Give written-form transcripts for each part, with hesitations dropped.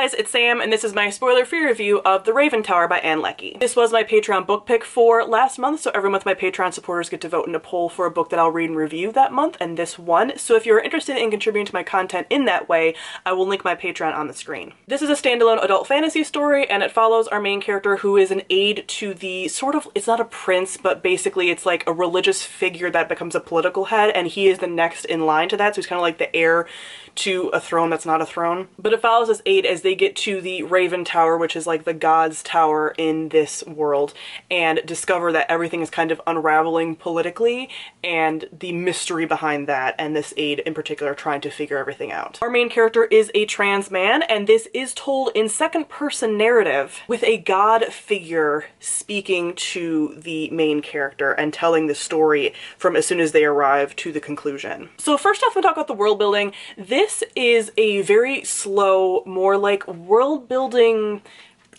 guys, it's Sam, and this is my spoiler-free review of The Raven Tower by Ann Leckie. This was my Patreon book pick for last month, so every month my Patreon supporters get to vote in a poll for a book that I'll read and review that month, and this won. So if you're interested in contributing to my content in that way, I will link my Patreon on the screen. This is a standalone adult fantasy story, and it follows our main character who is an aide to the sort of, it's not a prince, but basically it's like a religious figure that becomes a political head, and he is the next in line to that, so he's kind of like the heir to a throne that's not a throne. But it follows this aide as they get to the Raven Tower, which is like the god's tower in this world, and discover that everything is kind of unraveling politically and the mystery behind that, and this aide in particular trying to figure everything out. Our main character is a trans man, and this is told in second person narrative with a god figure speaking to the main character and telling the story from as soon as they arrive to the conclusion. So first off, we'll talk about the world building. This is a very slow, more like world building,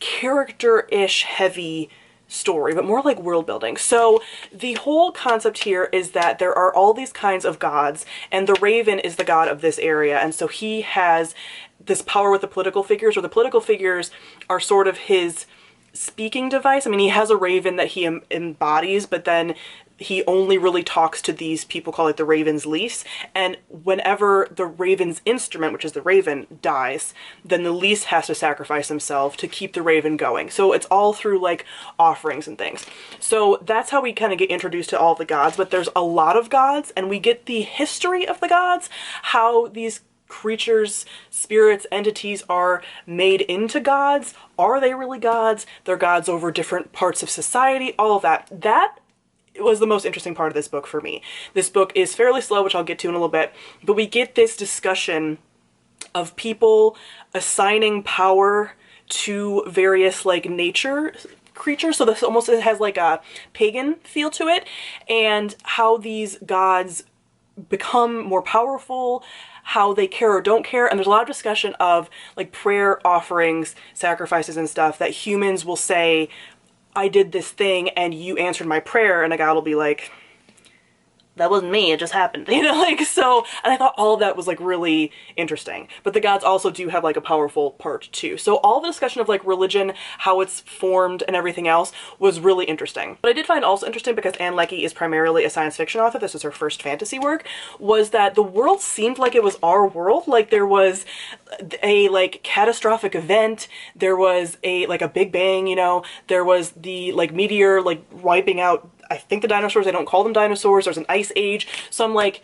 character-ish heavy story, but more like world building. So the whole concept here is that there are all these kinds of gods, and the Raven is the god of this area, and so he has this power with the political figures, or the political figures are sort of his speaking device. I mean, he has a raven that he embodies, but then he only really talks to these people called like the Raven's lease, and whenever the Raven's instrument, which is the raven, dies, then the lease has to sacrifice himself to keep the raven going. So it's all through like offerings and things. So that's how we kind of get introduced to all the gods, but there's a lot of gods, and we get the history of the gods, how these creatures, spirits, entities are made into gods. Are they really gods? They're gods over different parts of society, all of that. That was the most interesting part of this book for me. This book is fairly slow, which I'll get to in a little bit, but we get this discussion of people assigning power to various like nature creatures. So this almost has like a pagan feel to it, and how these gods become more powerful, how they care or don't care. And there's a lot of discussion of like prayer offerings, sacrifices and stuff that humans will say, I did this thing and you answered my prayer, and a god will be like, that wasn't me, it just happened, you know, like, so, and I thought all of that was like really interesting. But the gods also do have like a powerful part too. So all the discussion of like religion, how it's formed and everything else was really interesting. What I did find also interesting, because Ann Leckie is primarily a science fiction author, this is her first fantasy work, was that the world seemed like it was our world. Like there was a like catastrophic event, there was a like a big bang, you know, there was the like meteor like wiping out, I think, the dinosaurs. They don't call them dinosaurs. There's an ice age. So I'm like,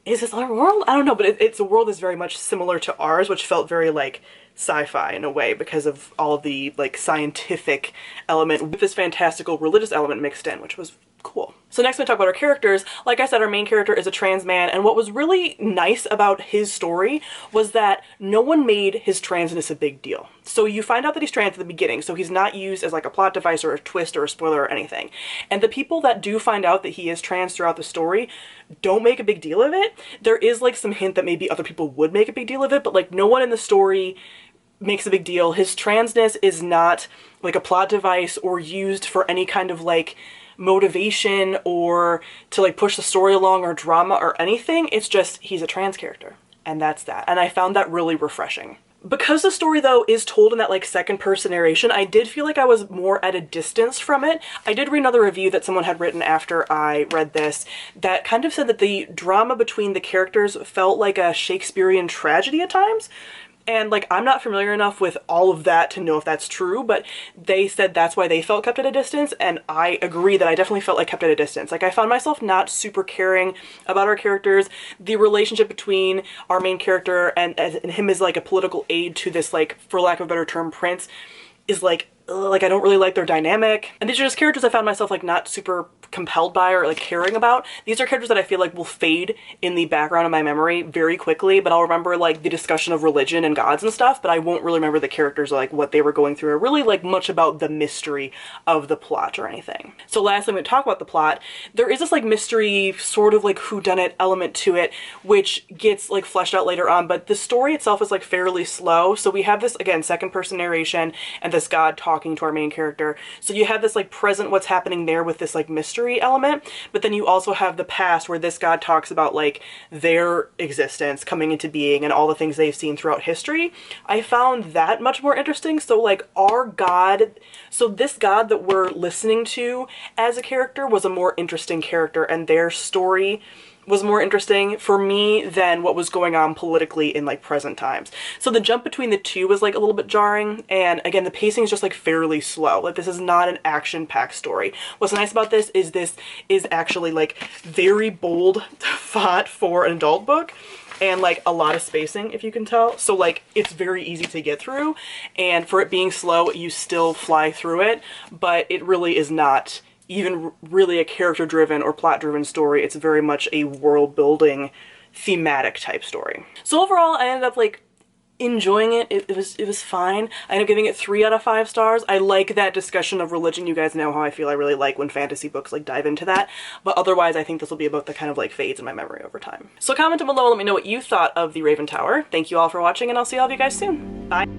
is this our world? I don't know, but it's a world that's very much similar to ours, which felt very like sci-fi in a way because of all of the like scientific element with this fantastical religious element mixed in, which was cool. So next we talk about our characters. Like I said, our main character is a trans man, and what was really nice about his story was that no one made his transness a big deal. So you find out that he's trans at the beginning, so he's not used as like a plot device or a twist or a spoiler or anything. And the people that do find out that he is trans throughout the story don't make a big deal of it. There is like some hint that maybe other people would make a big deal of it, but like no one in the story makes a big deal. His transness is not like a plot device or used for any kind of like motivation or to like push the story along or drama or anything. It's just he's a trans character, and that's that. And I found that really refreshing. Because the story though is told in that like second person narration, I did feel like I was more at a distance from it. I did read another review that someone had written after I read this that kind of said that the drama between the characters felt like a Shakespearean tragedy at times. And like, I'm not familiar enough with all of that to know if that's true, but they said that's why they felt kept at a distance, and I agree that I definitely felt like kept at a distance. Like I found myself not super caring about our characters. The relationship between our main character and him as like a political aide to this, like, for lack of a better term, prince, is like, ugh, like I don't really like their dynamic. And these are just characters I found myself like not super compelled by or like caring about. These are characters that I feel like will fade in the background of my memory very quickly, but I'll remember like the discussion of religion and gods and stuff, but I won't really remember the characters or like what they were going through or really like much about the mystery of the plot or anything. So lastly, I'm going to talk about the plot. There is this like mystery sort of like whodunit element to it, which gets like fleshed out later on, but the story itself is like fairly slow. So we have this, again, second person narration and this god talking talking to our main character. So you have this like present what's happening there with this like mystery element, but then you also have the past where this god talks about like their existence coming into being and all the things they've seen throughout history. I found that much more interesting. So like our god, so this god that we're listening to as a character was a more interesting character, and their story was more interesting for me than what was going on politically in like present times. So the jump between the two was like a little bit jarring, and again the pacing is just like fairly slow. Like this is not an action-packed story. What's nice about this is actually like very bold font for an adult book, and like a lot of spacing, if you can tell. So like it's very easy to get through, and for it being slow you still fly through it, but it really is not even really a character-driven or plot-driven story. It's very much a world-building, thematic type story. So overall, I ended up like enjoying it. It was fine. I ended up giving it 3 out of 5 stars. I like that discussion of religion. You guys know how I feel. I really like when fantasy books like dive into that. But otherwise, I think this will be a book that kind of like fades in my memory over time. So comment down below, let me know what you thought of The Raven Tower. Thank you all for watching, and I'll see all of you guys soon. Bye!